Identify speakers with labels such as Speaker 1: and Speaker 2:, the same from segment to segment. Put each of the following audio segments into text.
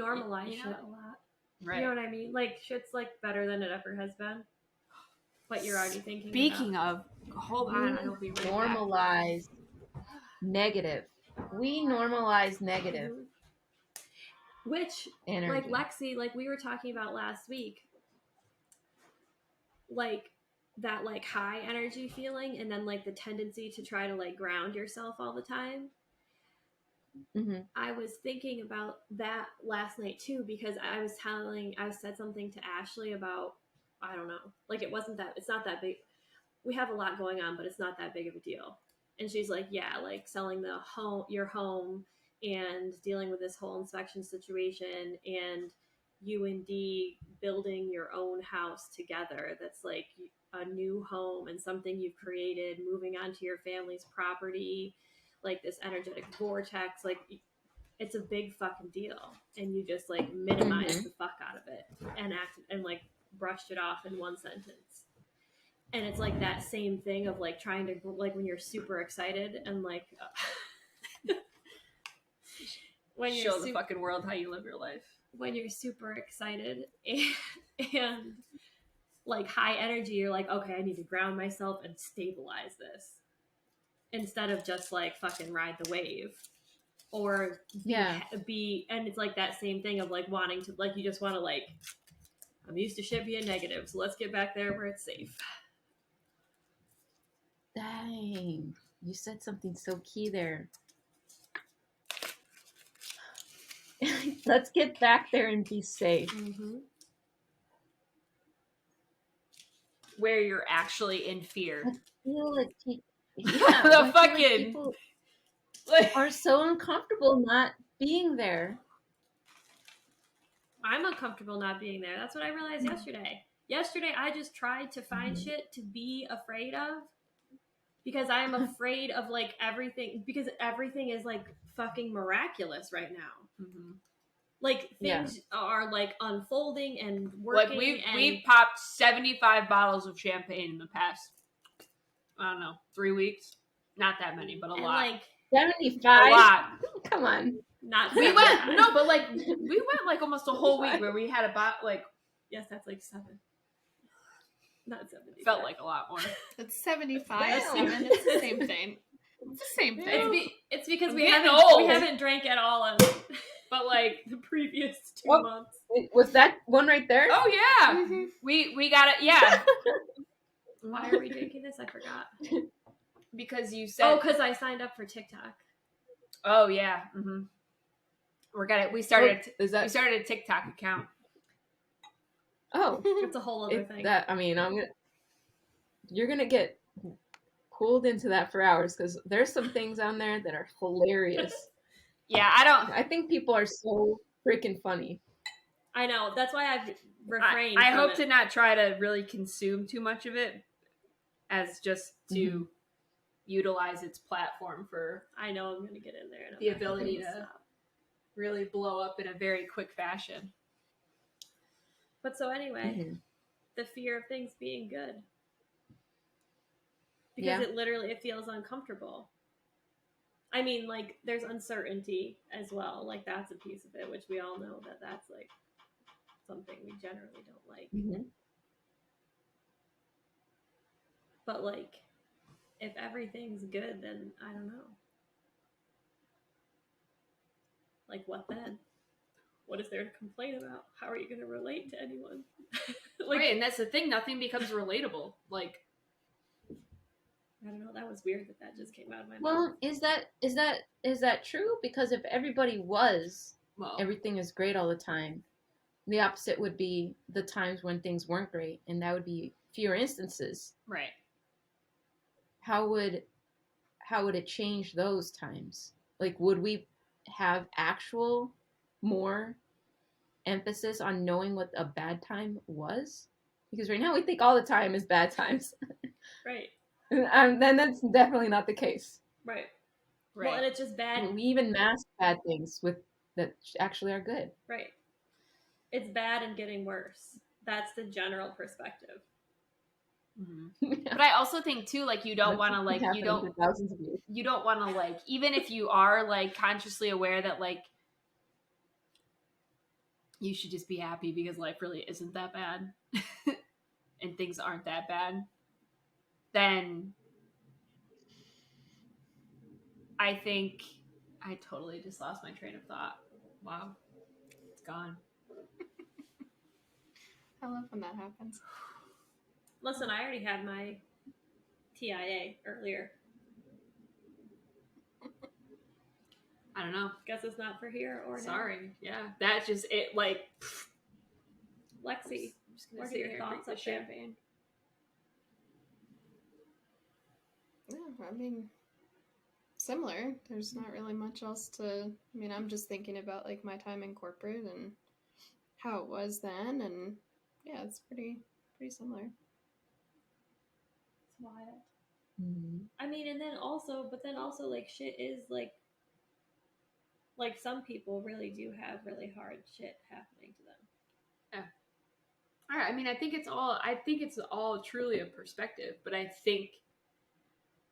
Speaker 1: normalize shit a lot.
Speaker 2: Right.
Speaker 1: You know what I mean? Like, shit's, like, better than it ever has been. What you're already thinking
Speaker 2: Speaking
Speaker 1: about.
Speaker 2: of, hold on, I'll be right back.
Speaker 3: Normalize negative. We normalize negative.
Speaker 1: Which,
Speaker 3: energy.
Speaker 1: like, Lexi, like, we were talking about last week, like, that, like, high energy feeling, and then, like, the tendency to try to, like, ground yourself all the time.
Speaker 3: Mm-hmm.
Speaker 1: I was thinking about that last night too, because I said something to Ashley about, I don't know, like, it's not that big. We have a lot going on, but it's not that big of a deal. And she's like, yeah, like selling your home and dealing with this whole inspection situation, and you and Dee building your own house together. That's like a new home and something you've created, moving onto your family's property, like this energetic vortex. Like, it's a big fucking deal, and you just like minimized the fuck out of it and like brushed it off in one sentence. And it's like that same thing of like trying to, like, when you're super excited and like
Speaker 2: when you show the fucking world how you live your life.
Speaker 1: When you're super excited and like high energy, you're like, okay, I need to ground myself and stabilize this, instead of just like fucking ride the wave. Or be, and it's like that same thing of like wanting to, like, you just want to, like, I'm used to shit being negative, so let's get back there where it's safe.
Speaker 3: Dang, you said something so key there. Let's get back there and be safe.
Speaker 1: Mm-hmm.
Speaker 2: Where you're actually in fear.
Speaker 3: I feel like
Speaker 2: the fucking
Speaker 3: people are so uncomfortable not being there.
Speaker 1: I'm uncomfortable not being there. That's what I realized yesterday. Yesterday, I just tried to find shit to be afraid of, because I'm afraid of, like, everything, because everything is, like, fucking miraculous right now.
Speaker 2: Mm-hmm.
Speaker 1: Like, things are, like, unfolding and working.
Speaker 2: Like, we've popped 75 bottles of champagne in the past, I don't know, 3 weeks. Not that many, but a lot.
Speaker 1: Like,
Speaker 3: 75?
Speaker 2: A lot.
Speaker 3: Come on.
Speaker 1: Not
Speaker 2: we went, no, but, like, we went, like, almost a whole week where we had about, like...
Speaker 1: Yes, that's, like, 7. Not 75.
Speaker 2: Felt like a lot more.
Speaker 4: It's 75, 7. It's the same thing. It's the same thing.
Speaker 1: It's because we
Speaker 2: old.
Speaker 1: haven't drank at all in,
Speaker 2: but like
Speaker 1: the previous 2 months.
Speaker 3: Was that one right there?
Speaker 2: Oh yeah,
Speaker 4: Mm-hmm.
Speaker 2: we got it. Yeah.
Speaker 1: Why are we drinking this? I forgot.
Speaker 2: Because you said.
Speaker 1: Oh, because I signed up for TikTok.
Speaker 2: Oh yeah. Mm-hmm. We started a TikTok account.
Speaker 3: Oh,
Speaker 1: it's a whole other thing.
Speaker 3: You're gonna get pulled into that for hours, because there's some things on there that are hilarious.
Speaker 2: Yeah, I
Speaker 3: think people are so freaking funny.
Speaker 1: I know. That's why I've refrained.
Speaker 2: I hope to not try to really consume too much of it, as just to utilize its platform for.
Speaker 1: I know I'm gonna get in there. And
Speaker 2: the ability to really blow up in a very quick fashion.
Speaker 1: But so anyway, the fear of things being good. Because it feels uncomfortable. I mean, like, there's uncertainty as well. Like, that's a piece of it, which we all know that's, like, something we generally don't like.
Speaker 3: Mm-hmm.
Speaker 1: But, like, if everything's good, then I don't know. Like, what then? What is there to complain about? How are you going to relate to anyone?
Speaker 2: Like, right, and that's the thing. Nothing becomes relatable. Like,
Speaker 1: I don't know. That was weird that just came out of my mouth.
Speaker 3: Well, is that true? Because if everybody everything is great all the time, the opposite would be the times when things weren't great, and that would be fewer instances.
Speaker 2: Right.
Speaker 3: How would it change those times? Like, would we have actual more emphasis on knowing what a bad time was? Because right now we think all the time is bad times.
Speaker 1: Right.
Speaker 3: Then that's definitely not the case.
Speaker 1: Right. Well, and it's just bad.
Speaker 3: We even mask bad things that actually are good.
Speaker 1: Right. It's bad and getting worse. That's the general perspective.
Speaker 2: Mm-hmm. But I also think too, like, you don't want to, like, you don't want to, like, even if you are, like, consciously aware that, like, you should just be happy because life really isn't that bad and things aren't that bad, then I think I totally just lost my train of thought. Wow. It's gone.
Speaker 4: I love when that happens.
Speaker 1: Listen, I already had my TIA earlier.
Speaker 2: I don't know.
Speaker 1: Guess it's not for here or
Speaker 2: Sorry. Yeah. That's just it. Like,
Speaker 1: now. Lexi,
Speaker 2: I'm just gonna
Speaker 1: what are
Speaker 2: sit
Speaker 1: your
Speaker 2: here and
Speaker 1: thoughts
Speaker 2: drink
Speaker 1: up
Speaker 2: the
Speaker 1: there?
Speaker 2: champagne.
Speaker 4: Yeah, I mean, similar. There's not really much else to. I mean, I'm just thinking about like my time in corporate and how it was then, and yeah, it's pretty similar.
Speaker 1: It's wild.
Speaker 3: Mm-hmm.
Speaker 1: I mean, and then also, but then also, like, shit is like some people really do have really hard shit happening to them.
Speaker 2: All right. I mean, I think it's all truly a perspective, but I think,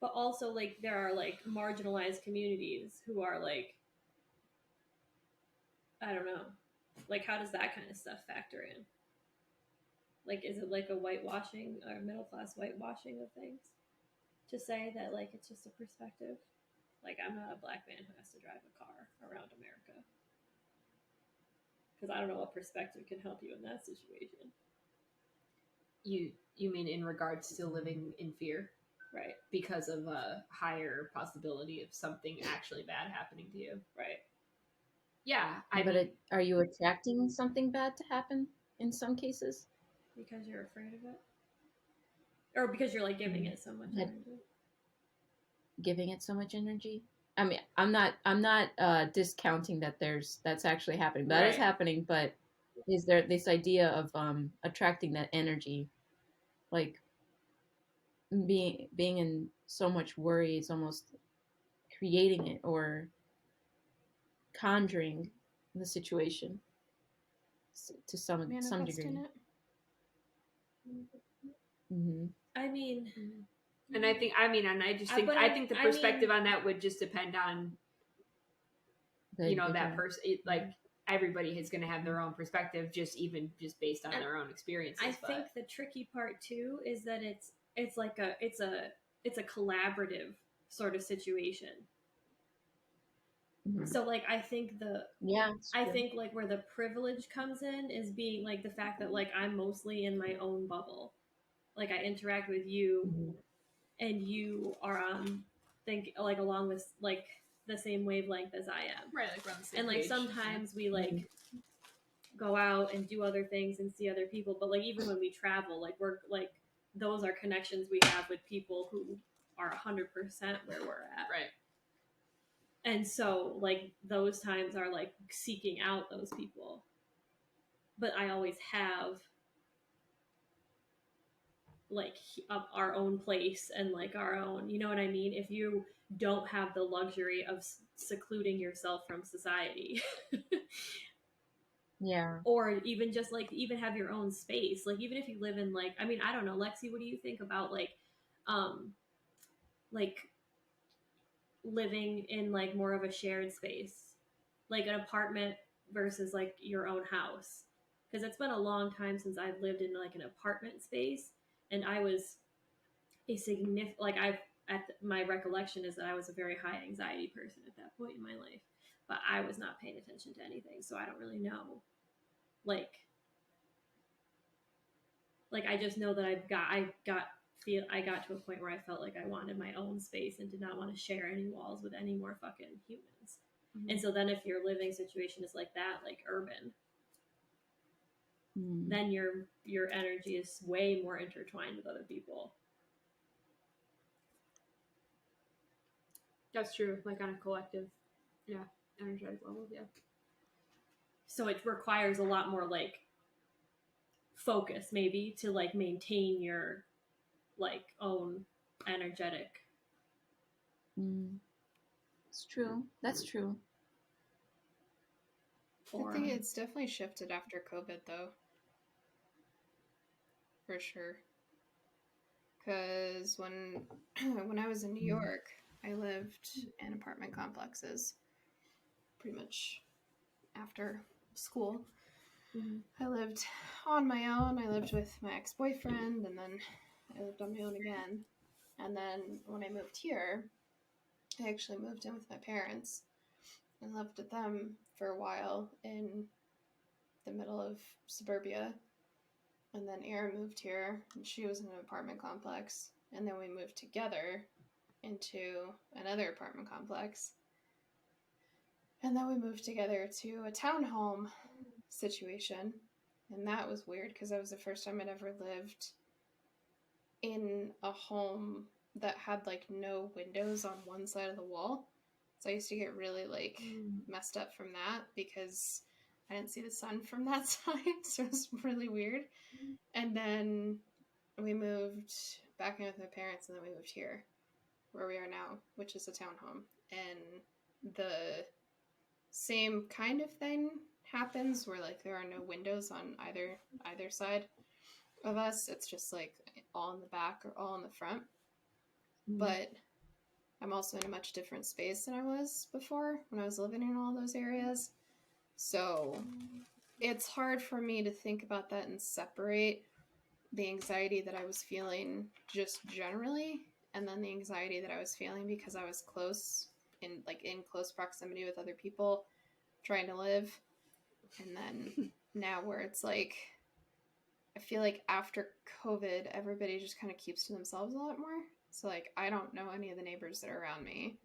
Speaker 1: But also, like, there are like marginalized communities who are like, I don't know, like, how does that kind of stuff factor in? Like, is it like a whitewashing or middle class whitewashing of things to say that like it's just a perspective? Like, I'm not a black man who has to drive a car around America because I don't know what perspective can help you in that situation.
Speaker 2: you mean in regards to living in fear
Speaker 1: Right,
Speaker 2: because of a higher possibility of something actually bad happening to you.
Speaker 1: right.
Speaker 2: Yeah.
Speaker 3: Are you attracting something bad to happen in some cases?
Speaker 1: Because you're afraid of it, or because you're like giving it so much
Speaker 3: Like-
Speaker 1: energy.
Speaker 3: Giving it so much energy. I mean, I'm not discounting that that's actually happening. That is
Speaker 2: Right.
Speaker 3: happening, but is there this idea of attracting that energy, like being in so much worry, it's almost creating it or conjuring the situation to some degree.
Speaker 4: Manifesting it.
Speaker 3: Mm-hmm.
Speaker 1: I mean,
Speaker 2: And I think, and I just think,
Speaker 1: But
Speaker 2: I think the
Speaker 1: I
Speaker 2: perspective
Speaker 1: mean-
Speaker 2: on that would just depend on,
Speaker 3: The
Speaker 2: you know, that
Speaker 3: individual.
Speaker 2: person. Like, everybody is going to have their own perspective, just based on
Speaker 1: And
Speaker 2: their own experiences.
Speaker 1: I think the tricky part too is that it's like it's a collaborative sort of situation.
Speaker 3: Mhm.
Speaker 1: So like I think
Speaker 3: it's
Speaker 1: I
Speaker 3: true.
Speaker 1: think like where the privilege comes in is being like the fact that like I'm mostly in my own bubble. Like I interact with you
Speaker 3: Mhm.
Speaker 1: and you are think like along with like the same wavelength as I am.
Speaker 2: right, like we're on the same
Speaker 1: And like
Speaker 2: page.
Speaker 1: sometimes we like go out and do other things and see other people, but like even when we travel, like we're like those are connections we have with people who are 100% where we're at.
Speaker 2: Right.
Speaker 1: And so like those times are like seeking out those people, but I always have like our own place and like our own, you know what I mean? If you don't have the luxury of secluding yourself from society
Speaker 3: Yeah.
Speaker 1: or even just like even have your own space, like even if you live in like, I mean, I don't know, Lexi, what do you think about like living in like more of a shared space, like an apartment versus like your own house? Because it's been a long time since I've lived in like an apartment space, and I was a significant like my recollection is that I was a very high anxiety person at that point in my life, but I was not paying attention to anything, so I don't really know. Like I just know that I got to a point where I felt like I wanted my own space and did not want to share any walls with any more fucking humans.
Speaker 2: Mhm.
Speaker 1: And so then if your living situation is like that, like urban,
Speaker 3: Mm.
Speaker 1: then your energy is way more intertwined with other people.
Speaker 2: That's true. Like on a collective, energetic level,
Speaker 1: So it requires a lot more like focus maybe to like maintain your like own energetic.
Speaker 3: It's true. That's true.
Speaker 4: I think it's definitely shifted after COVID, though. For sure. Because when I was in New York, I lived in apartment complexes pretty much after school. I lived on my own. I lived with my ex-boyfriend, and then I lived on my own again. And then when I moved here, I actually moved in with my parents and lived with them for a while in the middle of suburbia. And then Erin moved here, and she was in an apartment complex. And then we moved together into another apartment complex. And then we moved together to a townhome situation. And that was weird because that was the first time I'd ever lived in a home that had like no windows on one side of the wall. So I used to get really like messed up from that because I didn't see the sun from that side. So it was really weird. And then we moved back in with my parents, and then we moved here where we are now, which is a townhome. And the same kind of thing happens where like there are no windows on either side of us. It's just like all in the back or all in the front. But I'm also in a much different space than I was before when I was living in all those areas. So it's hard for me to think about that and separate the anxiety that I was feeling just generally and then the anxiety that I was feeling because I was in close proximity with other people trying to live. And then now where it's like I feel like after COVID, everybody just kind of keeps to themselves a lot more. So, like, I don't know any of the neighbors that are around me.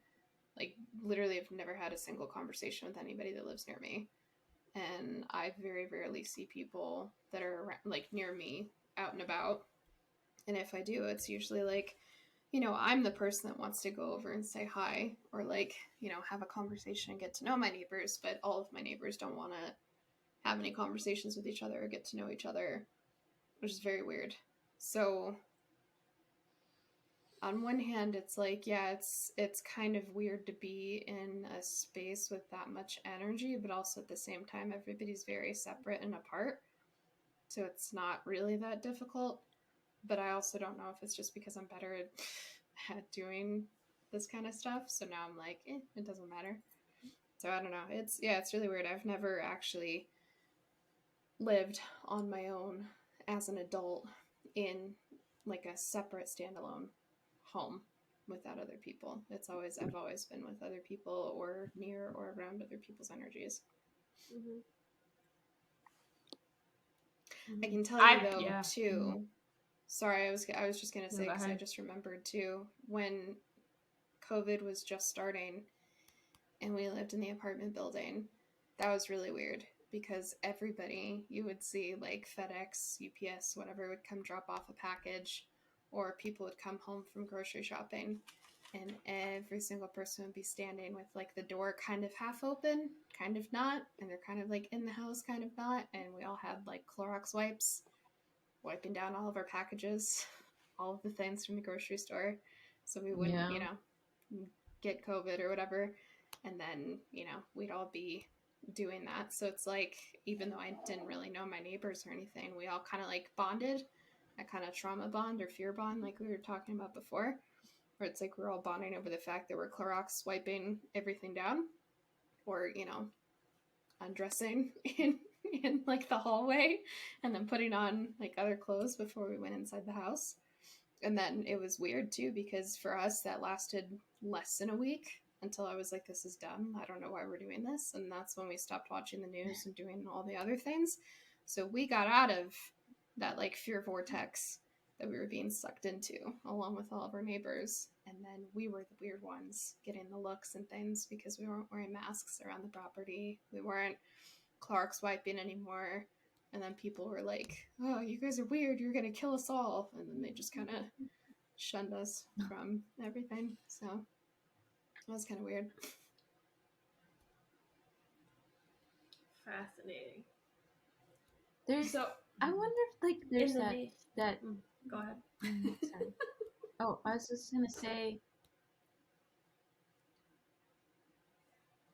Speaker 4: Like, literally, I've never had a single conversation with anybody that lives near me. And I very rarely see people that are around, like, near me out and about. And if I do, it's usually like, you know, I'm the person that wants to go over and say hi or, like, you know, have a conversation and get to know my neighbors. But all of my neighbors don't want to have any conversations with each other or get to know each other, which is very weird. So on one hand, it's like, yeah, it's kind of weird to be in a space with that much energy, but also at the same time, everybody's very separate and apart. So it's not really that difficult. But I also don't know if it's just because I'm better at doing this kind of stuff. So now I'm like, it doesn't matter. So I don't know. It's really weird. I've never actually lived on my own as an adult in like a separate standalone home without other people. I've always been with other people or near or around other people's energies. I can tell you too. Sorry, I was just gonna say because I just remembered too when COVID was just starting and we lived in the apartment building. That was really weird because everybody you would see, like FedEx, UPS, whatever, would come drop off a package, or people would come home from grocery shopping, and every single person would be standing with like the door kind of half open, kind of not, and they're kind of like in the house, kind of not, and we all had like Clorox wipes wiping down all of our packages, all of the things from the grocery store, so we wouldn't, you know, get COVID or whatever. And then, you know, we'd all be doing that. So it's like, even though I didn't really know my neighbors or anything, we all kind of like bonded, a kind of trauma bond or fear bond, like we were talking about before, where it's like we're all bonding over the fact that we're Clorox wiping everything down, or, you know, undressing in like the hallway and then putting on like other clothes before we went inside the house. And then it was weird too, because for us that lasted less than a week until I was like, this is dumb. I don't know why we're doing this. And that's when we stopped watching the news and doing all the other things. So we got out of that like fear vortex that we were being sucked into along with all of our neighbors. And then we were the weird ones getting the looks and things because we weren't wearing masks around the property. We weren't Clorox wiping anymore. And then people were like, oh, you guys are weird. You're going to kill us all. And then they just kind of shunned us from everything. So that was kind of weird.
Speaker 1: Fascinating.
Speaker 3: I wonder if like there's that.
Speaker 1: Go ahead.
Speaker 3: Sorry. Oh, I was just gonna say,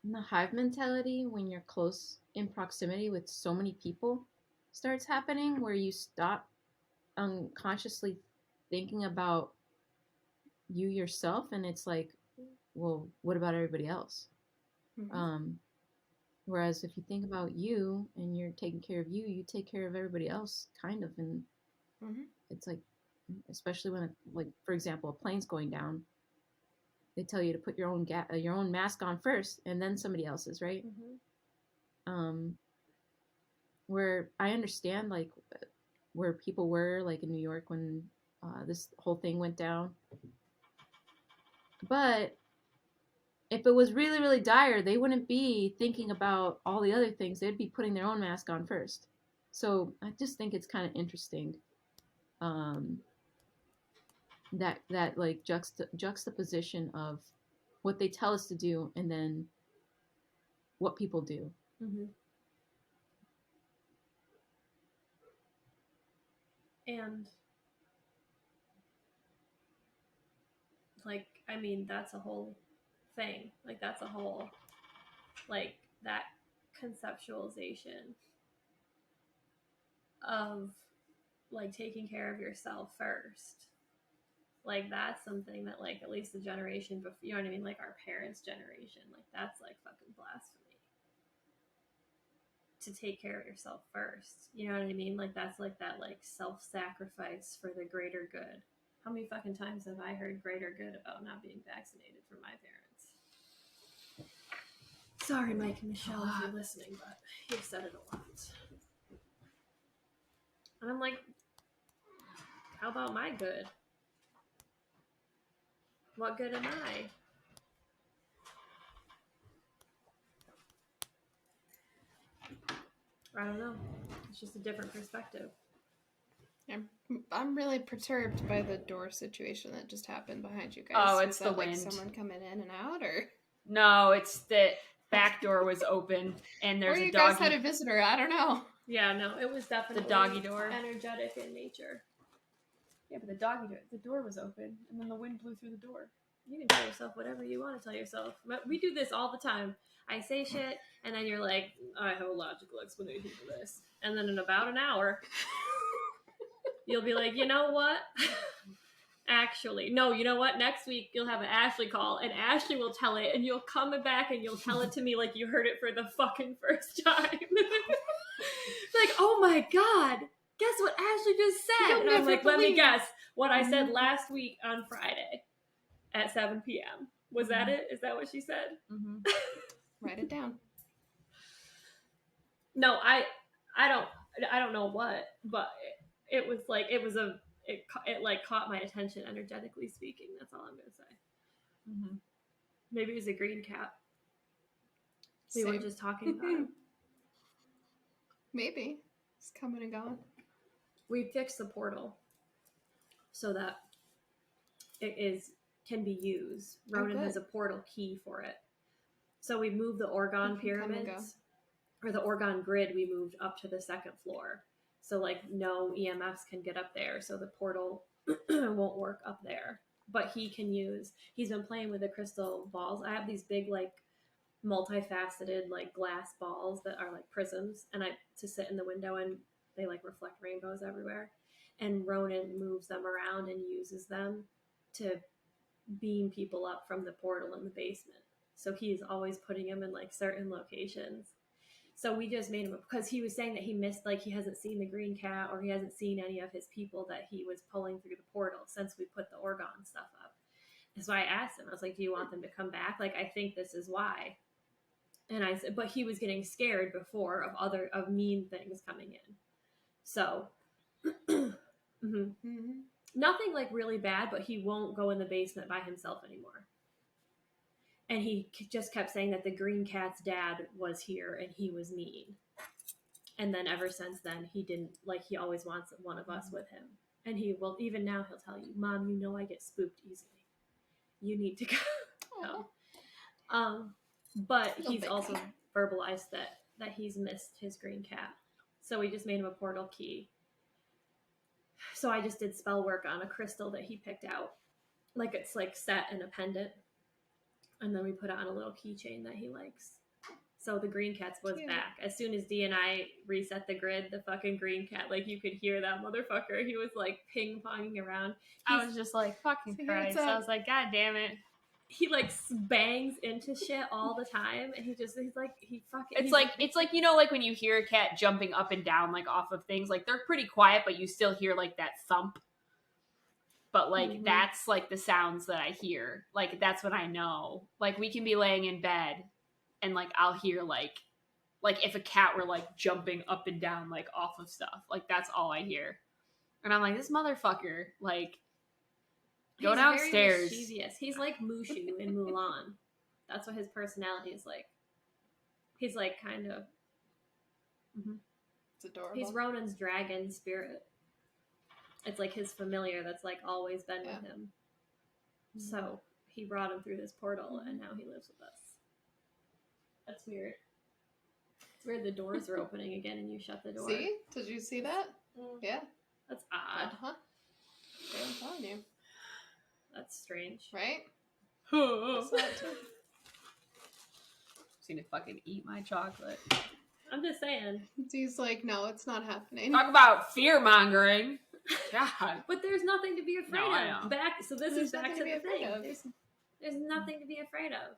Speaker 3: the hive mentality when you're close in proximity with so many people starts happening, where you stop unconsciously thinking about you yourself, and it's like, well, what about everybody else? Whereas if you think about you and you're taking care of you, you take care of everybody else, kind of. And it's like, especially when, like, for example, a plane's going down, they tell you to put your own mask on first, and then somebody else's, right? Where I understand, like, where people were, like in New York when this whole thing went down, but if it was really, really dire, they wouldn't be thinking about all the other things. They'd be putting their own mask on first. So I just think it's kind of interesting, that like juxtaposition of what they tell us to do and then what people do.
Speaker 1: And like, I mean, that's a whole thing. Like, that's a whole, like, that conceptualization of like taking care of yourself first. Like, that's something that, like, at least the generation before, you know what I mean, like our parents' generation, like, that's like fucking blasphemy to take care of yourself first. You know what I mean? Like, that's like that, like, self-sacrifice for the greater good. How many fucking times have I heard greater good about not being vaccinated from my parents? Sorry, Mike and Michelle, if you're listening, but you've said it a lot. And I'm like, how about my good? What good am I? I don't know. It's just a different perspective.
Speaker 4: I'm really perturbed by the door situation that just happened behind you guys.
Speaker 2: Oh, it's the
Speaker 4: like
Speaker 2: wind.
Speaker 4: Someone coming in and out, or
Speaker 2: no, it's the back door was open and there's
Speaker 4: or you
Speaker 2: a doggy.
Speaker 4: guys had a visitor. I don't know.
Speaker 1: Yeah, no, it was definitely
Speaker 2: the doggy door,
Speaker 1: energetic in nature. Yeah, but the door was open, and then the wind blew through the door. You can tell yourself whatever you want to tell yourself. We do this all the time. I say shit, and then you're like, I have a logical explanation for this. And then in about an hour, you'll be like, you know what? Actually, no, you know what? Next week, you'll have an Ashley call, and Ashley will tell it, and you'll come back and you'll tell it to me like you heard it for the fucking first time. Like, oh my God, guess what Ashley just said? And I'm like, let me guess what I said last week on Friday at 7 p.m. Was that it? Is that what she said?
Speaker 4: Write it down.
Speaker 1: No, I don't know what, but it was like, it like caught my attention, energetically speaking. That's all I'm gonna say. Maybe it was a green cat. We were just talking about him.
Speaker 4: Maybe it's coming and going.
Speaker 1: We fixed the portal so that it can be used. Ronan has a portal key for it. So we moved the Orgone pyramids, or the Orgone grid, we moved up to the second floor. So, like, no EMFs can get up there, so the portal won't work up there. But he's been playing with the crystal balls. I have these big, like, multifaceted, like, glass balls that are like prisms, and to sit in the window, and they like reflect rainbows everywhere. And Ronan moves them around and uses them to beam people up from the portal in the basement. So he's always putting them in like certain locations. So we just made him, because he was saying that he missed, like, he hasn't seen the green cat, or he hasn't seen any of his people that he was pulling through the portal since we put the Orgone stuff up. And so I asked him, I was like, do you want them to come back? Like, I think this is why. And I said, but he was getting scared before of mean things coming in. So, nothing like really bad, but he won't go in the basement by himself anymore. And he just kept saying that the green cat's dad was here and he was mean. And then ever since then, he didn't, like, he always wants one of us with him. And he will, even now he'll tell you, Mom, you know I get spooked easily. You need to go. But he's also verbalized that he's missed his green cat. So we just made him a portal key. So I just did spell work on a crystal that he picked out. Like, it's like set in a pendant. And then we put it on a little keychain that he likes. So the green cat was back. As soon as Dee and I reset the grid, the fucking green cat, like, you could hear that motherfucker. He was like ping-ponging around.
Speaker 2: I was just like, fucking Christ. I was like, God damn it.
Speaker 1: he like bangs into shit all the time, and he's like he fucking.
Speaker 2: It's like you know, like when you hear a cat jumping up and down like off of things, like they're pretty quiet, but you still hear like that thump. But like that's like the sounds that I hear. Like that's when I know. Like we can be laying in bed, and like I'll hear like if a cat were like jumping up and down like off of stuff. Like that's all I hear, and I'm like, this motherfucker, like. Go
Speaker 1: he's
Speaker 2: downstairs.
Speaker 1: Very mischievous. He's like Mushu in Mulan. That's what his personality is like. He's like kind of.
Speaker 4: It's adorable.
Speaker 1: He's Ronan's dragon spirit. It's like his familiar that's like always been with him. So he brought him through this portal, and now he lives with us. That's weird. It's weird the doors are opening again, and you shut the door.
Speaker 4: See? Did you see that? Yeah.
Speaker 1: That's odd.
Speaker 4: I'm telling you.
Speaker 1: That's strange.
Speaker 4: Right?
Speaker 2: I've seen it fucking eat my chocolate.
Speaker 1: I'm just saying.
Speaker 4: He's like, no, it's not happening.
Speaker 2: Talk about fear mongering. God.
Speaker 1: But there's nothing to be afraid of. This is back to the thing. There's nothing to be afraid of.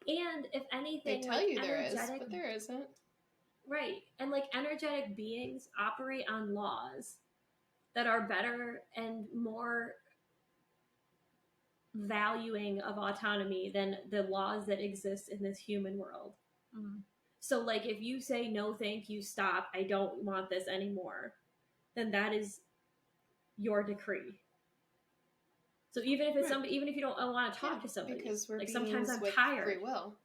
Speaker 1: And if anything,
Speaker 4: they tell you there is, but there isn't.
Speaker 1: Right. And like energetic beings operate on laws that are better and more valuing of autonomy than the laws that exist in this human world. So like if you say no thank you, stop, I don't want this anymore, then that is your decree. So even if it's somebody, even if you don't want to talk to somebody,
Speaker 4: because we're
Speaker 1: like sometimes I'm
Speaker 4: with
Speaker 1: tired.
Speaker 4: Free will.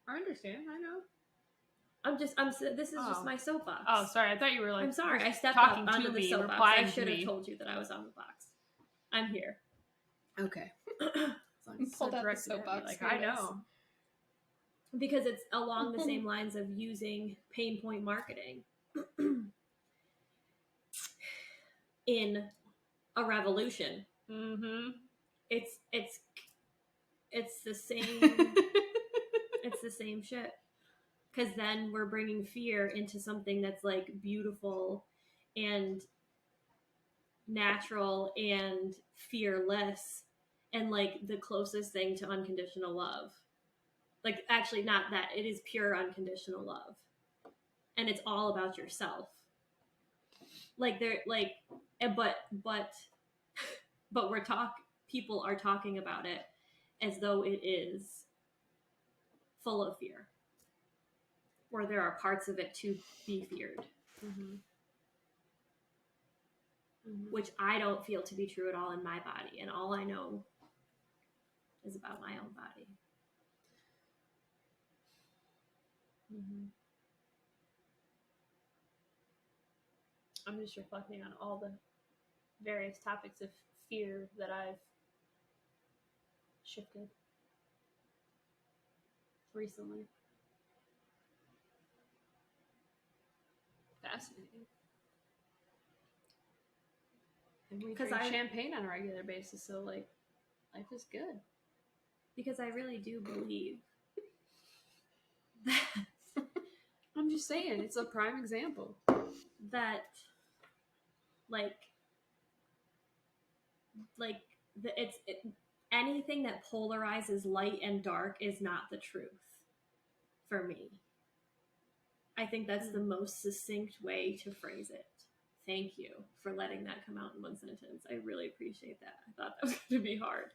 Speaker 2: I understand. I know.
Speaker 1: This is just my soapbox.
Speaker 2: Oh, sorry. I thought you were like.
Speaker 1: I'm sorry. I stepped
Speaker 2: talking
Speaker 1: up onto
Speaker 2: to
Speaker 1: the
Speaker 2: me,
Speaker 1: soapbox.
Speaker 2: replying
Speaker 1: I should
Speaker 2: to
Speaker 1: have
Speaker 2: me.
Speaker 1: told you that I was on the box. I'm here.
Speaker 2: Okay.
Speaker 4: Pulled out the soapbox.
Speaker 2: Like I know.
Speaker 1: Because it's along the same lines of using pain point marketing in a revolution. It's the same. It's the same shit. Because then we're bringing fear into something that's like beautiful and natural and fearless and like the closest thing to unconditional love. Like actually not that, it is pure unconditional love. And it's all about yourself. Like they're like but people are talking about it as though it is full of fear. Or there are parts of it to be feared. Which I don't feel to be true at all in my body. And all I know is about my own body. I'm just reflecting on all the various topics of fear that I've shifted recently.
Speaker 2: Fascinating. And we drink champagne on a regular basis, so like life is good.
Speaker 1: Because I really do believe that
Speaker 2: I'm just saying, it's a prime example.
Speaker 1: That anything that polarizes light and dark is not the truth for me. I think that's the most succinct way to phrase it. Thank you for letting that come out in one sentence. I really appreciate that. I thought that was going to be hard.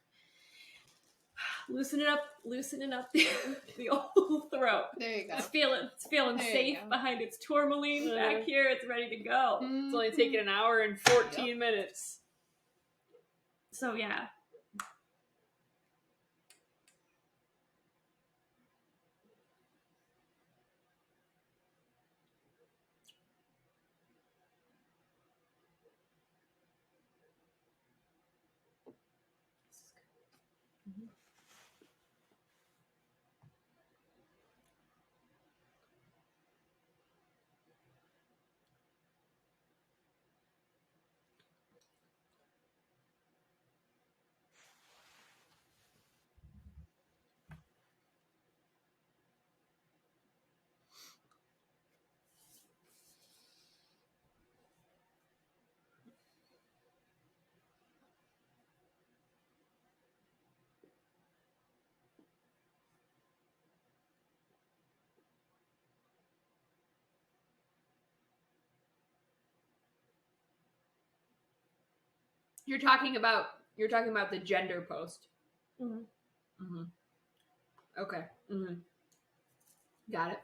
Speaker 1: Loosening up the old throat.
Speaker 4: There you go.
Speaker 1: It's feeling safe behind its tourmaline back here. It's ready to go.
Speaker 2: It's only taken an hour and 14 minutes.
Speaker 1: So yeah.
Speaker 2: You're talking about the gender post. Okay. Got it.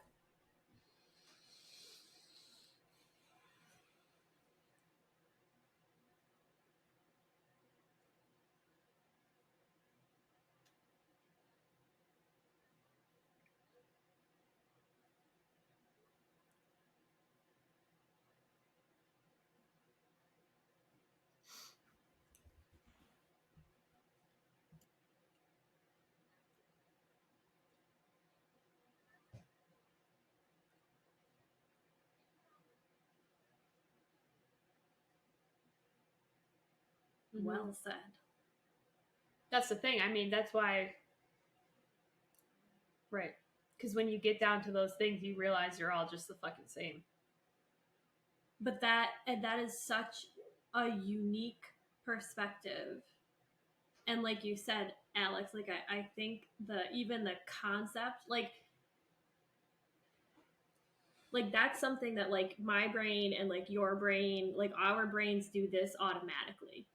Speaker 1: Well said.
Speaker 2: That's the thing. I mean, that's why. Right. Because when you get down to those things, you realize you're all just the fucking same.
Speaker 1: But that is such a unique perspective. And like you said, Alex, like I think even the concept, like that's something that like my brain and like your brain, like our brains do this automatically.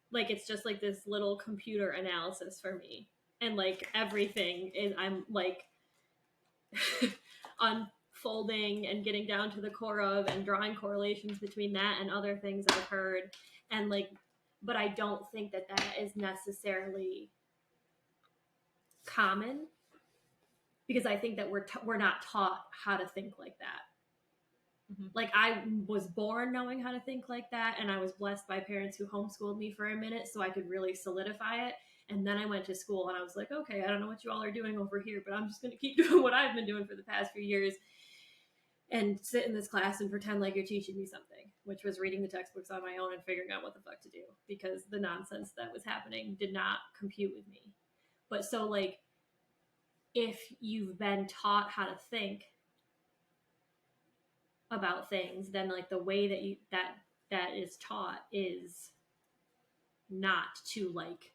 Speaker 1: Like it's just like this little computer analysis for me. And like everything is, I'm like unfolding and getting down to the core of and drawing correlations between that and other things I've heard. And like, but I don't think that is necessarily common, because I think that we're not taught how to think like that. Like I was born knowing how to think like that, and I was blessed by parents who homeschooled me for a minute so I could really solidify it. And then I went to school and I was like, okay, I don't know what you all are doing over here, but I'm just going to keep doing what I've been doing for the past few years and sit in this class and pretend like you're teaching me something, which was reading the textbooks on my own and figuring out what the fuck to do, because the nonsense that was happening did not compute with me. But so like, if you've been taught how to think about things, then like the way that you that is taught is not to like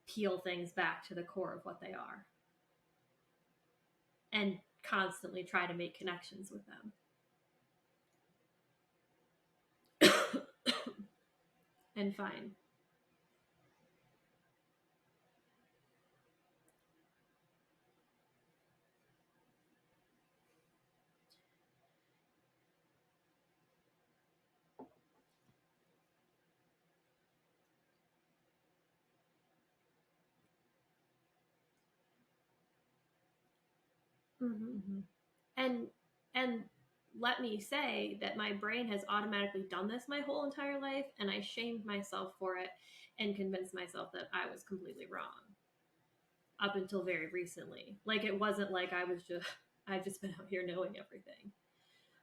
Speaker 1: peel things back to the core of what they are and constantly try to make connections with them. And fine. And let me say that my brain has automatically done this my whole entire life, and I shamed myself for it and convinced myself that I was completely wrong up until very recently. Like it wasn't like I've just been out here knowing everything.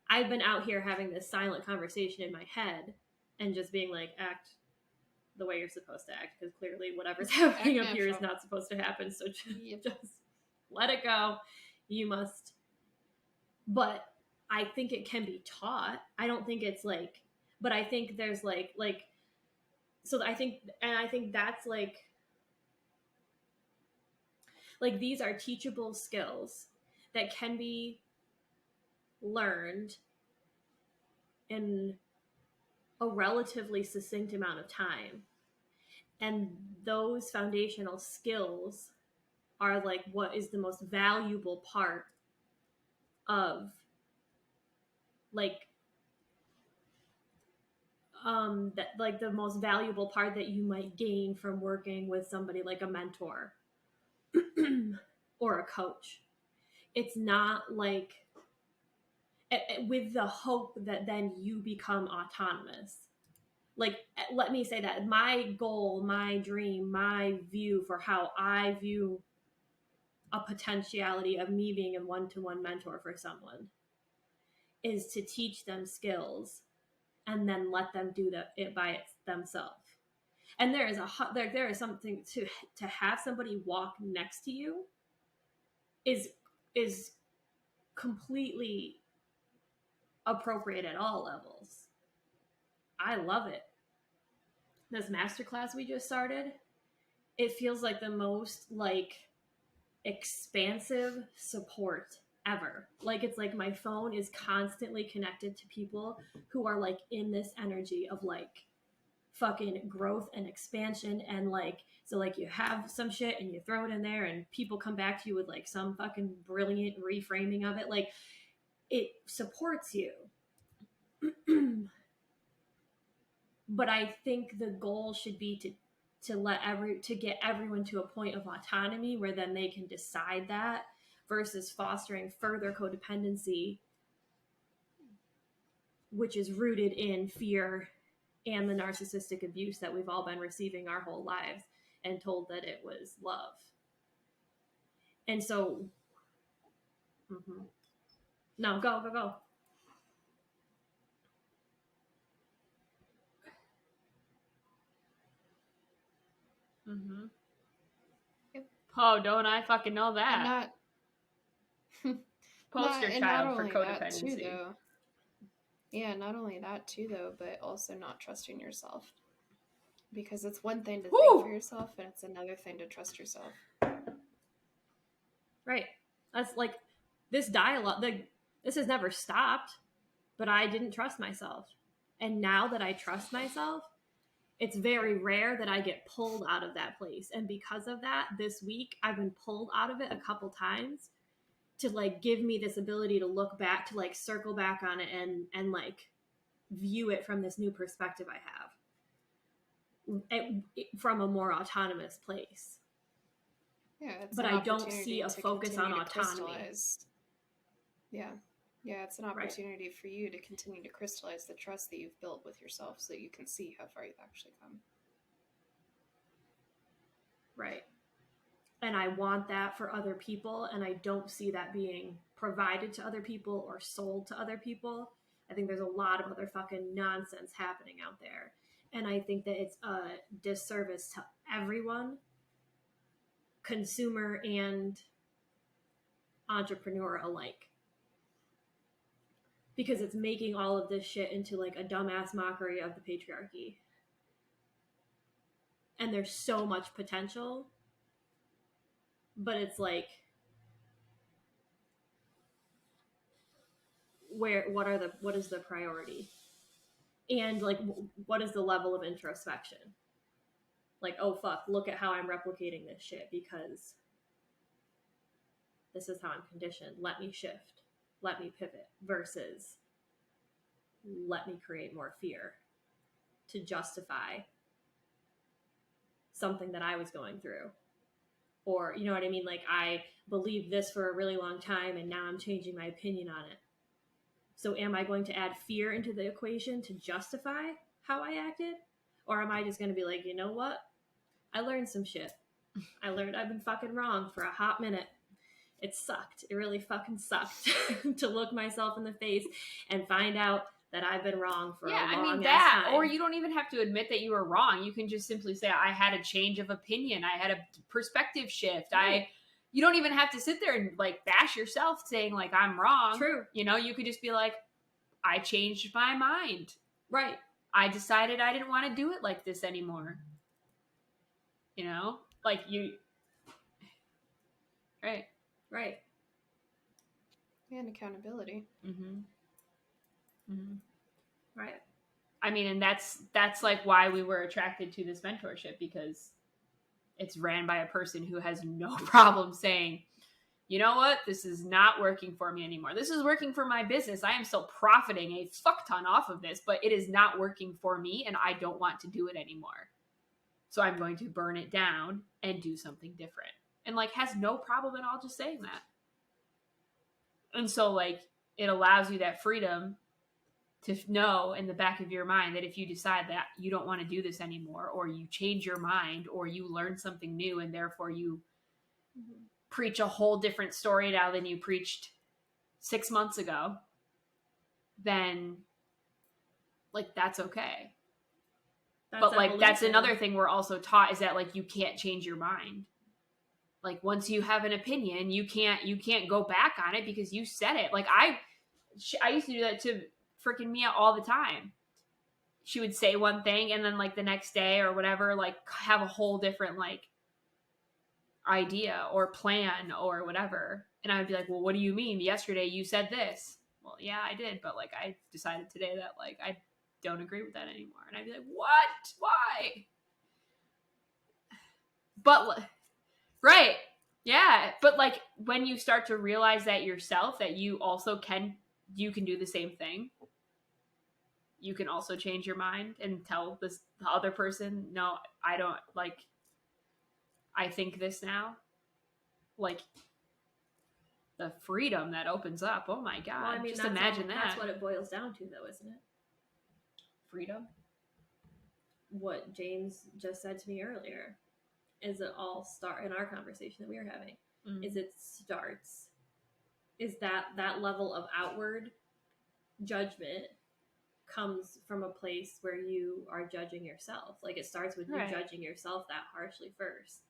Speaker 1: I've been out here having this silent conversation in my head and just being like, act the way you're supposed to act, because clearly whatever's happening up here is not supposed to happen. So just let it go. You must. But I think it can be taught. I don't think it's like, but I think there's so I think that's like these are teachable skills that can be learned in a relatively succinct amount of time. And those foundational skills are like what is the most valuable part of like that, like the most valuable part that you might gain from working with somebody like a mentor or a coach. It's not like with the hope that then you become autonomous. Like, let me say that my goal, my dream, my view for how I view a potentiality of me being a one-to-one mentor for someone is to teach them skills and then let them do it by themselves. And there is something to have somebody walk next to you is completely appropriate at all levels. I love it. This masterclass we just started, it feels like the most like expansive support ever. Like, it's like my phone is constantly connected to people who are like in this energy of like fucking growth and expansion, and like, so like you have some shit and you throw it in there and people come back to you with like some fucking brilliant reframing of it. Like, it supports you. But I think the goal should be to get everyone to a point of autonomy where then they can decide that, versus fostering further codependency, which is rooted in fear and the narcissistic abuse that we've all been receiving our whole lives and told that it was love. And so, no, go.
Speaker 2: Mm-hmm.
Speaker 4: Yep.
Speaker 2: Oh, don't I fucking know that?
Speaker 4: Not
Speaker 2: Poster
Speaker 4: and
Speaker 2: child
Speaker 4: not
Speaker 2: for
Speaker 4: only that
Speaker 2: codependency.
Speaker 4: too, though. Yeah, not only that too, though, but also not trusting yourself. Because it's one thing to think for yourself, and it's another thing to trust yourself.
Speaker 1: Right. That's like this dialogue. This has never stopped, but I didn't trust myself. And now that I trust myself, it's very rare that I get pulled out of that place. And because of that, this week I've been pulled out of it a couple times to like give me this ability to look back, to like circle back on it and like view it from this new perspective I have from a more autonomous place.
Speaker 4: Yeah,
Speaker 1: but I don't see a focus on autonomy.
Speaker 4: Yeah, it's an opportunity for you to continue to crystallize the trust that you've built with yourself so that you can see how far you've actually come.
Speaker 1: Right. And I want that for other people, and I don't see that being provided to other people or sold to other people. I think there's a lot of other fucking nonsense happening out there. And I think that it's a disservice to everyone, consumer and entrepreneur alike. Because it's making all of this shit into like a dumbass mockery of the patriarchy. And there's so much potential, but it's like, what is the priority? And like, what is the level of introspection? Like, oh fuck, look at how I'm replicating this shit because this is how I'm conditioned. Let me shift. Let me pivot, versus let me create more fear to justify something that I was going through. Or, you know what I mean? Like, I believed this for a really long time and now I'm changing my opinion on it. So am I going to add fear into the equation to justify how I acted? Or am I just going to be like, you know what? I learned some shit. I learned I've been fucking wrong for a hot minute. It sucked. It really fucking sucked to look myself in the face and find out that I've been wrong for a long time.
Speaker 2: Or you don't even have to admit that you were wrong. You can just simply say, I had a change of opinion. I had a perspective shift.
Speaker 1: Right.
Speaker 2: You don't even have to sit there and like bash yourself saying like, I'm wrong.
Speaker 1: True.
Speaker 2: You know, you could just be like, I changed my mind.
Speaker 1: Right.
Speaker 2: I decided I didn't want to do it like this anymore. You know, like you. Right.
Speaker 1: Right.
Speaker 4: And accountability.
Speaker 2: Mm-hmm. Mm-hmm.
Speaker 1: Right.
Speaker 2: I mean, and that's like why we were attracted to this mentorship, because it's ran by a person who has no problem saying, you know what, this is not working for me anymore. This is working for my business. I am still profiting a fuck ton off of this, but it is not working for me and I don't want to do it anymore. So I'm going to burn it down and do something different. And like has no problem at all just saying that. And so like it allows you that freedom to know in the back of your mind that if you decide that you don't want to do this anymore, or you change your mind, or you learn something new and therefore you preach a whole different story now than you preached 6 months ago, then like that's okay. But like that's another thing we're also taught, is that like you can't change your mind. Like once you have an opinion, you can't go back on it because you said it. Like I used to do that to freaking Mia all the time. She would say one thing and then like the next day or whatever, like have a whole different like idea or plan or whatever. And I would be like, well, what do you mean? Yesterday you said this. Well, yeah, I did, but like I decided today that like I don't agree with that anymore. And I'd be like, what? Why? But right. Yeah. But like when you start to realize that yourself, that you also can do the same thing. You can also change your mind and tell the other person, no, I don't like, I think this now. Like the freedom that opens up. Oh my God. Well, I mean, just imagine that.
Speaker 1: That's what it boils down to though, isn't it?
Speaker 2: Freedom.
Speaker 1: What James just said to me earlier is it all start in our conversation that we were having is it starts is that level of outward judgment comes from a place where you are judging yourself. Like it starts with you judging yourself that harshly first.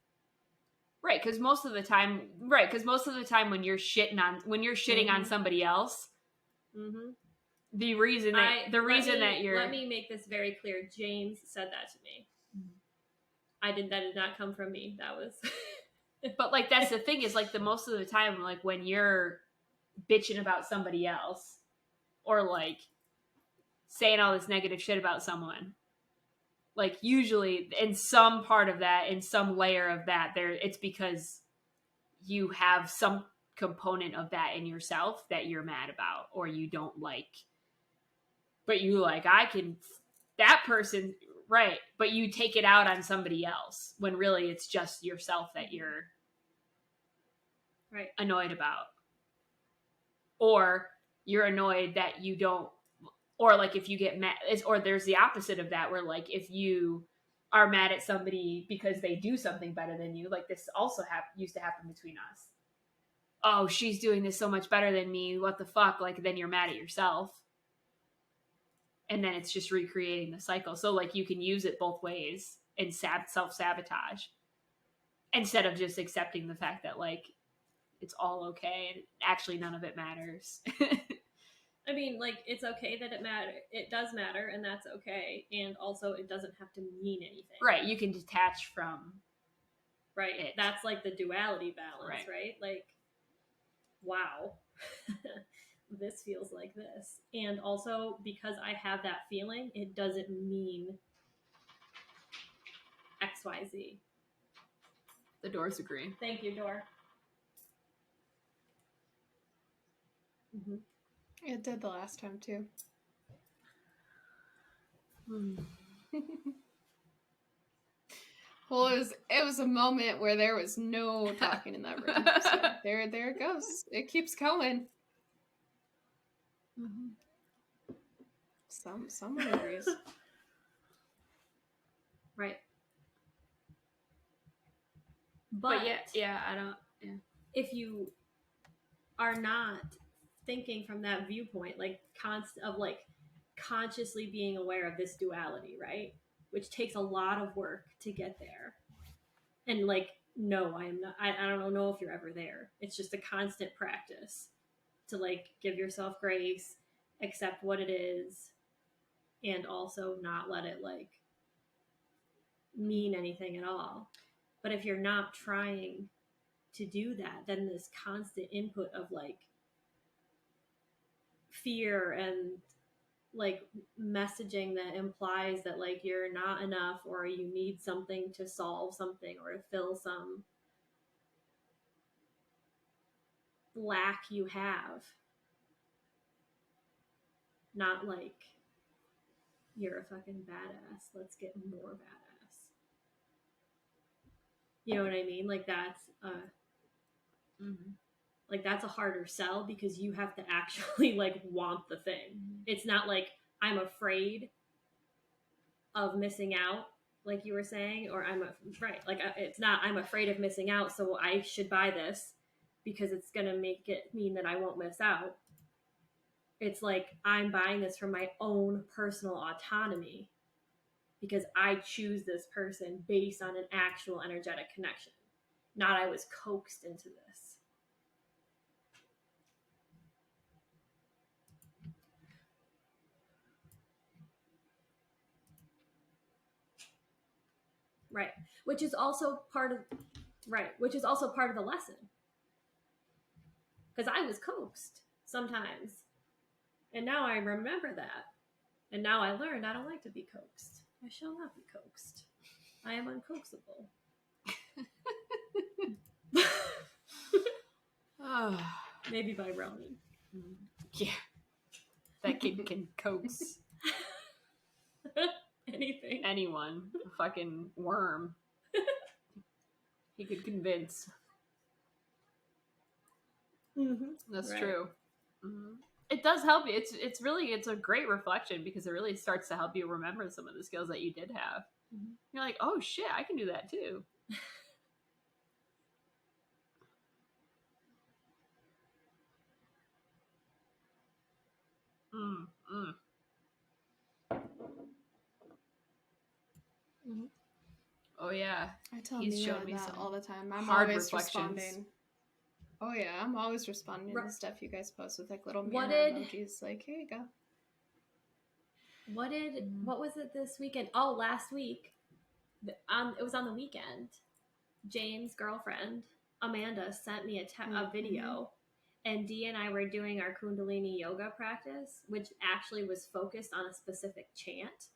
Speaker 2: Right, because most of the time when you're shitting on somebody else, the reason that you're
Speaker 1: let me make this very clear. James said that to me. That did not come from me. That was
Speaker 2: but like that's the thing is like the most of the time like when you're bitching about somebody else or like saying all this negative shit about someone, like usually in some part of that, in some layer of that, there it's because you have some component of that in yourself that you're mad about or you don't like. But you like, that person, right, but you take it out on somebody else when really it's just yourself that you're annoyed about. Or you're annoyed that you don't, or like if you get mad, or there's the opposite of that where like if you are mad at somebody because they do something better than you, like this also used to happen between us. Oh, she's doing this so much better than me, what the fuck, like then you're mad at yourself. And then it's just recreating the cycle. So like you can use it both ways and self-sabotage instead of just accepting the fact that like it's all okay and actually none of it matters.
Speaker 1: I mean, like it's okay that it does matter and that's okay. And also it doesn't have to mean anything.
Speaker 2: Right. You can detach from
Speaker 1: it. That's like the duality balance, right? Like, wow. This feels like this. And also because I have that feeling, it doesn't mean XYZ.
Speaker 2: The doors agree.
Speaker 1: Thank you, Door.
Speaker 4: It did the last time too. Well, it was a moment where there was no talking in that room. So there it goes. It keeps going. Someone agrees.
Speaker 1: Right.
Speaker 2: But yeah, I don't. Yeah.
Speaker 1: If you are not thinking from that viewpoint, like consciously being aware of this duality, right? Which takes a lot of work to get there. And like, no, I am not. I don't know if you're ever there. It's just a constant practice to like give yourself grace, accept what it is, and also not let it like mean anything at all. But if you're not trying to do that, then this constant input of like fear and like messaging that implies that like you're not enough or you need something to solve something or to fill some lack you have, not like you're a fucking badass, let's get more badass. You know what I mean? Like that's like that's a harder sell because you have to actually like want the thing. It's not like I'm afraid of missing out, like you were saying, or it's not I'm afraid of missing out, so I should buy this because it's gonna make it mean that I won't miss out. It's like I'm buying this for my own personal autonomy because I choose this person based on an actual energetic connection, not I was coaxed into this. Right. Which is also part of the lesson. because I was coaxed sometimes, and now I remember that, and now I learned I don't like to be coaxed. I shall not be coaxed. I am uncoaxable. Maybe by Ronan.
Speaker 2: Yeah, that kid can coax anyone. A fucking worm. He could convince. That's right. True. It does help you. It's a great reflection because it really starts to help you remember some of the skills that you did have. You're like, oh shit, I can do that too. Oh yeah,
Speaker 4: I tell Mia that all the time. I'm always responding. Oh yeah, I'm always responding to stuff you guys post with like little mirror emojis. Like, here you go.
Speaker 1: What was it this weekend? Oh, last week. It was on the weekend. James' girlfriend Amanda sent me a video, and Dee and I were doing our Kundalini yoga practice, which actually was focused on a specific chant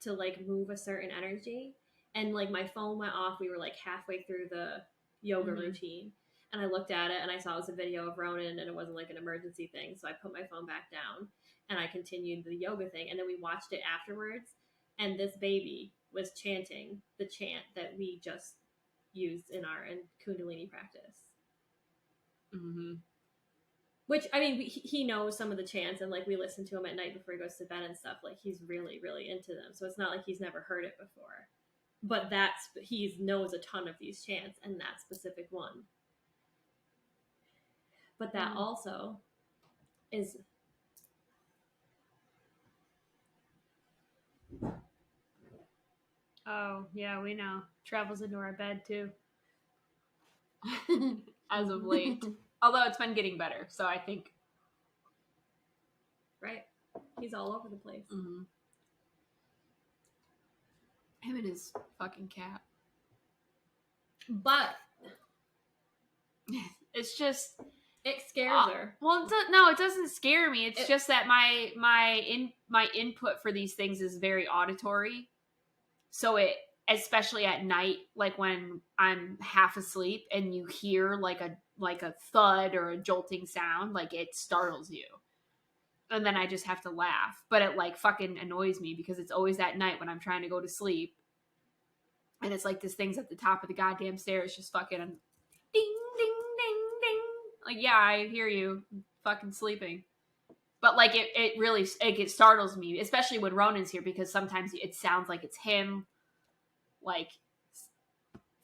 Speaker 1: to like move a certain energy. And like my phone went off. We were like halfway through the yoga routine, and I looked at it and I saw it was a video of Ronan, and it wasn't like an emergency thing. So I put my phone back down and I continued the yoga thing. And then we watched it afterwards, and this baby was chanting the chant that we just used in our Kundalini practice. Which, I mean, he knows some of the chants, and like we listen to him at night before he goes to bed and stuff. Like he's really, really into them. So it's not like he's never heard it before. But he knows a ton of these chants, and that specific one. But that also is...
Speaker 2: Oh, yeah, we know. Travels into our bed, too. As of late. Although it's been getting better, so I think...
Speaker 1: Right. He's all over the place.
Speaker 2: Him and his fucking cat.
Speaker 1: But...
Speaker 2: it's just...
Speaker 1: It scares her.
Speaker 2: Well, no, it doesn't scare me. It's just that my input for these things is very auditory. So it, especially at night, like when I'm half asleep and you hear like a thud or a jolting sound, like it startles you. And then I just have to laugh. But it like fucking annoys me because it's always at night when I'm trying to go to sleep. And it's like this thing's at the top of the goddamn stairs just fucking ding, ding, ding, ding. Like, yeah, I hear you. I'm fucking sleeping. But like it really startles me, especially when Ronan's here, because sometimes it sounds like it's him, like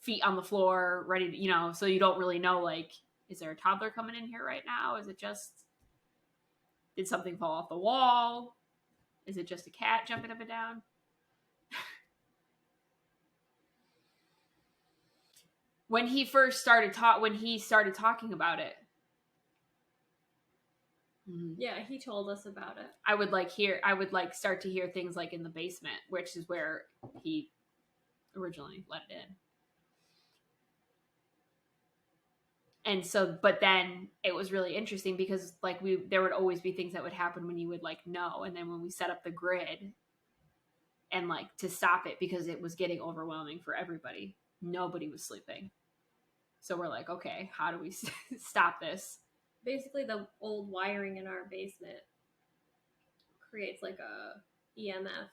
Speaker 2: feet on the floor, ready to, so you don't really know, like, is there a toddler coming in here right now? Is it just, did something fall off the wall? Is it just a cat jumping up and down? When he started talking about it.
Speaker 1: Yeah, he told us about it.
Speaker 2: I would start to hear things like in the basement, which is where he originally let it in. And so, but then it was really interesting because like there would always be things that would happen when you would like know. And then when we set up the grid and like to stop it because it was getting overwhelming for everybody, nobody was sleeping. So we're like, okay, how do we stop this?
Speaker 1: Basically, the old wiring in our basement creates like a EMF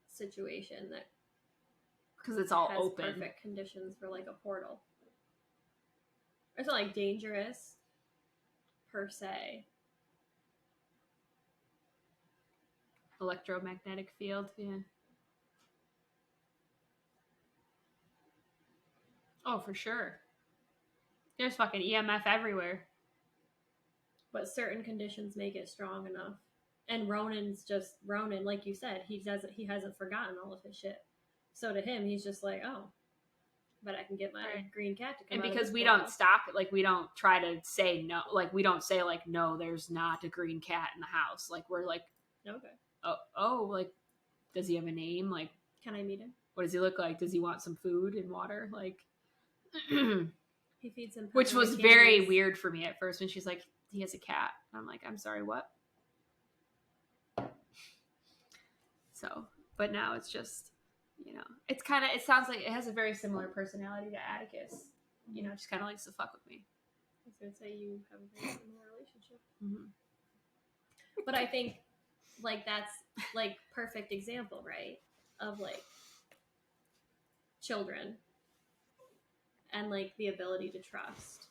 Speaker 1: situation that,
Speaker 2: because it's all
Speaker 1: has
Speaker 2: open,
Speaker 1: perfect conditions for like a portal. It's not like dangerous per se.
Speaker 2: Electromagnetic field, yeah. Oh, for sure. There's fucking EMF everywhere.
Speaker 1: But certain conditions make it strong enough. And Ronan's just Ronan, like you said, he hasn't forgotten all of his shit. So to him, he's just like, oh, but I can get my green cat to come
Speaker 2: and
Speaker 1: out. And
Speaker 2: because we don't stop it, like we don't try to say no, like we don't say like, no, there's not a green cat in the house. Like we're like,
Speaker 1: okay.
Speaker 2: Oh, like, does he have a name? Like,
Speaker 1: can I meet him?
Speaker 2: What does he look like? Does he want some food and water? Like,
Speaker 1: He feeds him,
Speaker 2: which was very weird for me at first when she's like, he has a cat. I'm like, I'm sorry, what? So, but now it's just, you know, it's kind of, it sounds like it has a very similar personality to Atticus. You know, just kind of likes to fuck with me.
Speaker 1: I was going to say you have a very similar relationship.
Speaker 2: Mm-hmm.
Speaker 1: But I think, like, that's, like, perfect example, right? Of, like, children and, like, the ability to trust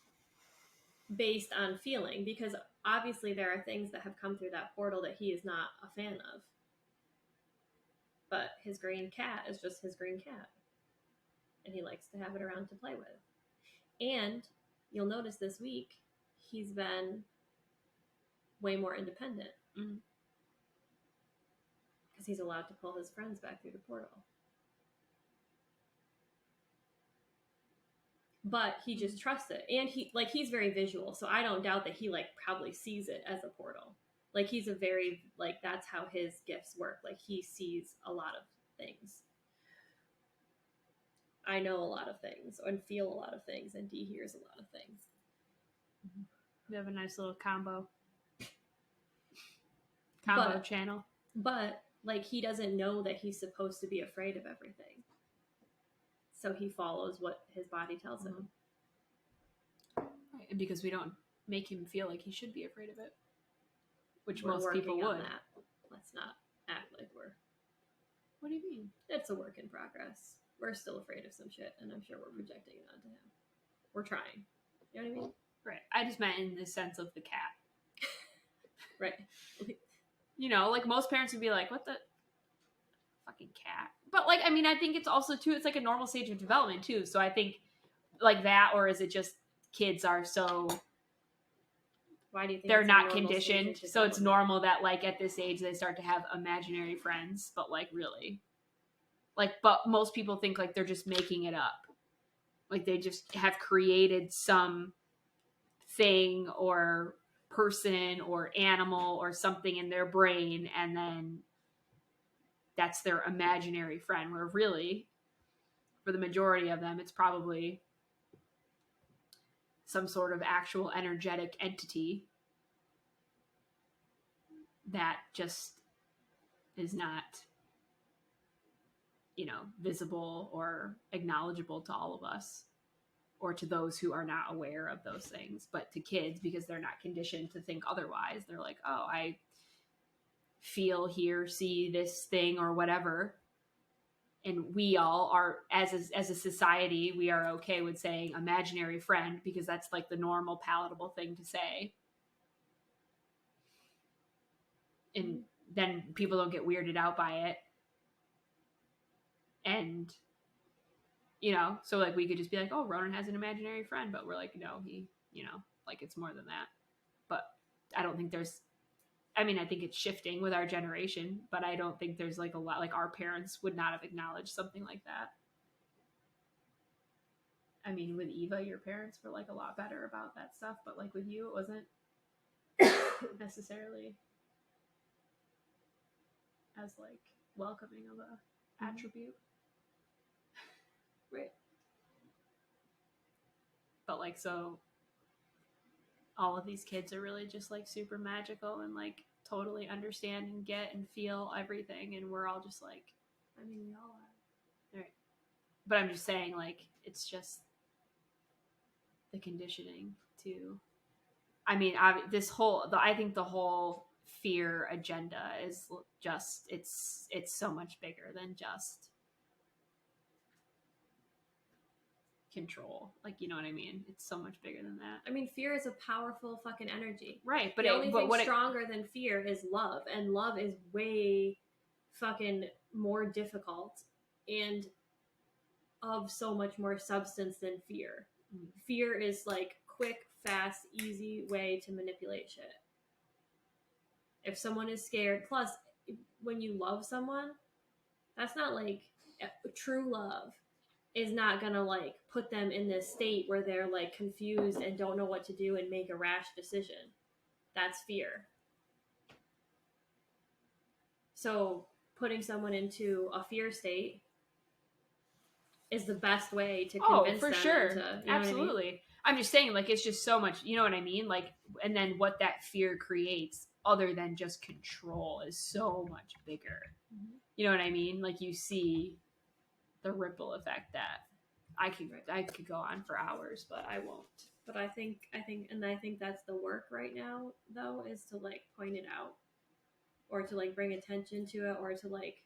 Speaker 1: based on feeling. Because obviously there are things that have come through that portal that he is not a fan of. But his green cat is just his green cat. And he likes to have it around to play with. And you'll notice this week, he's been way more independent.
Speaker 2: Mm-hmm.
Speaker 1: Because he's allowed to pull his friends back through the portal. But he just trusts it. And he's very visual, so I don't doubt that he, like, probably sees it as a portal. Like, he's a very, like, that's how his gifts work. Like, he sees a lot of things. I know a lot of things and feel a lot of things, and Dee hears a lot of things.
Speaker 2: We have a nice little combo channel.
Speaker 1: But, like, he doesn't know that he's supposed to be afraid of everything. So he follows what his body tells him.
Speaker 2: Right. And because we don't make him feel like he should be afraid of it. Which
Speaker 1: We're
Speaker 2: most people would.
Speaker 1: that. Let's not act like we're...
Speaker 2: What do you mean?
Speaker 1: It's a work in progress. We're still afraid of some shit, and I'm sure we're projecting it onto him. We're trying. You know what I mean?
Speaker 2: Right. I just meant in the sense of the cat.
Speaker 1: Right.
Speaker 2: You know, like, most parents would be like, what the fucking cat? But, like, I mean, I think it's also, too, it's like a normal stage of development, too. So I think, like, that, or is it just kids are so...
Speaker 1: Why do you think
Speaker 2: they're not conditioned? So it's normal that, like, at this age, they start to have imaginary friends. But, like, really... Like, but most people think, like, they're just making it up. Like, they just have created some thing or person or animal or something in their brain, and then that's their imaginary friend, where really, for the majority of them, it's probably some sort of actual energetic entity that just is not... you know, visible or acknowledgeable to all of us, or to those who are not aware of those things. But to kids, because they're not conditioned to think otherwise, they're like, oh, I feel, hear, see this thing or whatever. And we all are, as a society, we are okay with saying imaginary friend, because that's, like, the normal palatable thing to say. And then people don't get weirded out by it. And, you know, so, like, we could just be like, oh, Ronan has an imaginary friend, but we're like, no, he, you know, like, it's more than that. But I don't think there's, I mean, I think it's shifting with our generation, but I don't think there's, like, a lot, like, our parents would not have acknowledged something like that. I mean, with Eva, your parents were, like, a lot better about that stuff, but, like, with you, it wasn't necessarily as, like, welcoming of a attribute. Right. But, like, so all of these kids are really just, like, super magical and, like, totally understand and get and feel everything, and we're all just like, I mean, we all are. Right. But I'm just saying, like, it's just the conditioning to, I mean, I think the whole fear agenda is just, it's so much bigger than just control. Like, you know what I mean? It's so much bigger than that.
Speaker 1: I mean, fear is a powerful fucking energy.
Speaker 2: Right, but
Speaker 1: the only thing stronger than fear is love, and love is way fucking more difficult and of so much more substance than fear. Fear is, like, quick, fast, easy way to manipulate shit. If someone is scared, plus, when you love someone, that's not, like, true love is not gonna, like, put them in this state where they're, like, confused and don't know what to do and make a rash decision. That's fear. So putting someone into a fear state is the best way to convince them.
Speaker 2: Oh, for sure.
Speaker 1: Into, you know
Speaker 2: absolutely.
Speaker 1: what
Speaker 2: I'm just saying, like, it's just so much, you know what I mean? Like, and then what that fear creates, other than just control, is so much bigger. You know what I mean? Like, you see the ripple effect that I could go on for hours, but I won't.
Speaker 1: But I think that's the work right now, though, is to like point it out, or to like bring attention to it, or to like,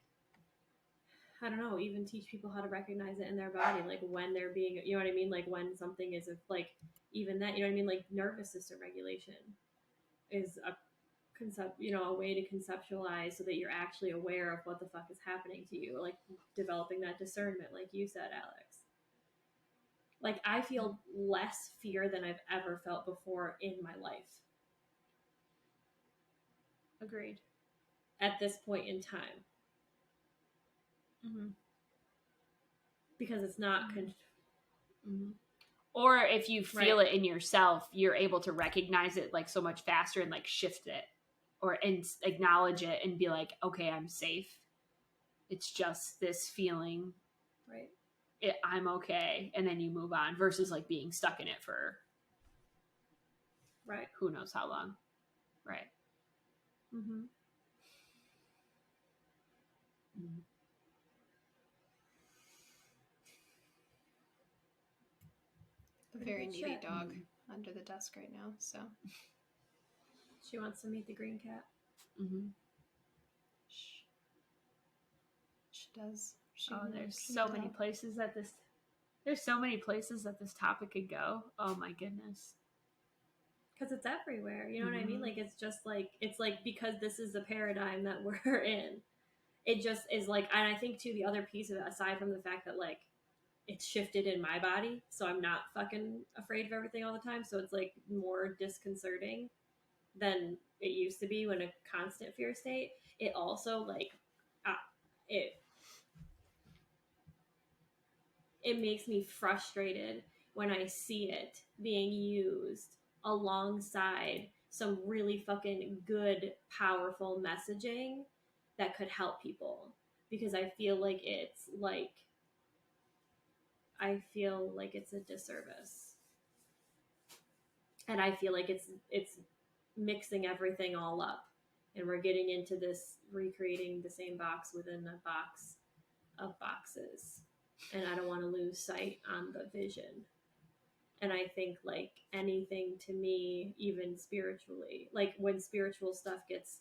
Speaker 1: I don't know, even teach people how to recognize it in their body, like when they're being, you know what I mean, like when something is like, even that, you know what I mean, like nervous system regulation is a a way to conceptualize so that you're actually aware of what the fuck is happening to you, like developing that discernment, like you said, Alex. Like, I feel less fear than I've ever felt before in my life.
Speaker 2: Agreed.
Speaker 1: At this point in time.
Speaker 2: Mm-hmm.
Speaker 1: Because it's not...
Speaker 2: Or if you feel it in yourself, you're able to recognize it like so much faster and like shift it, and acknowledge it and be like, okay, I'm safe. It's just this feeling.
Speaker 1: Right.
Speaker 2: I'm okay. And then you move on, versus like being stuck in it for who knows how long. Right.
Speaker 1: Mm-hmm.
Speaker 2: Mm-hmm.
Speaker 4: A very needy dog under the desk right now, so.
Speaker 1: She wants to meet the green cat.
Speaker 2: Mm-hmm.
Speaker 4: She does.
Speaker 2: There's so many places that this topic could go. Oh my goodness.
Speaker 1: Because it's everywhere. You know what I mean? Like, it's just like, it's like, because this is the paradigm that we're in. It just is like, and I think too, the other piece of it, aside from the fact that like, it's shifted in my body, so I'm not fucking afraid of everything all the time, so it's like more disconcerting than it used to be when a constant fear state. It also like it makes me frustrated when I see it being used alongside some really fucking good, powerful messaging that could help people, because I feel like it's a disservice. And I feel like it's mixing everything all up. And we're getting into this recreating the same box within a box of boxes. And I don't want to lose sight on the vision. And I think like anything to me, even spiritually, like when spiritual stuff gets,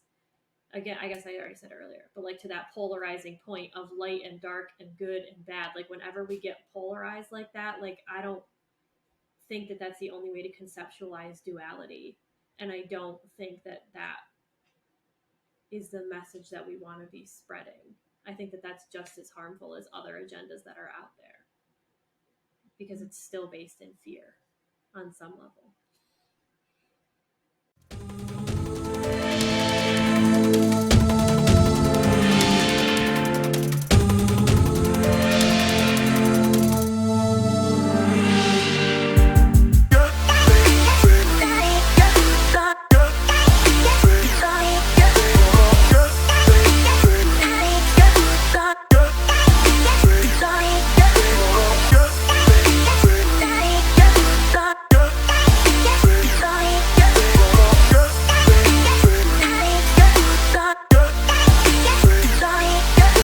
Speaker 1: again, I guess I already said earlier, but like to that polarizing point of light and dark and good and bad, like whenever we get polarized like that, like I don't think that that's the only way to conceptualize duality. And I don't think that is the message that we want to be spreading. I think that that's just as harmful as other agendas that are out there, because it's still based in fear on some level.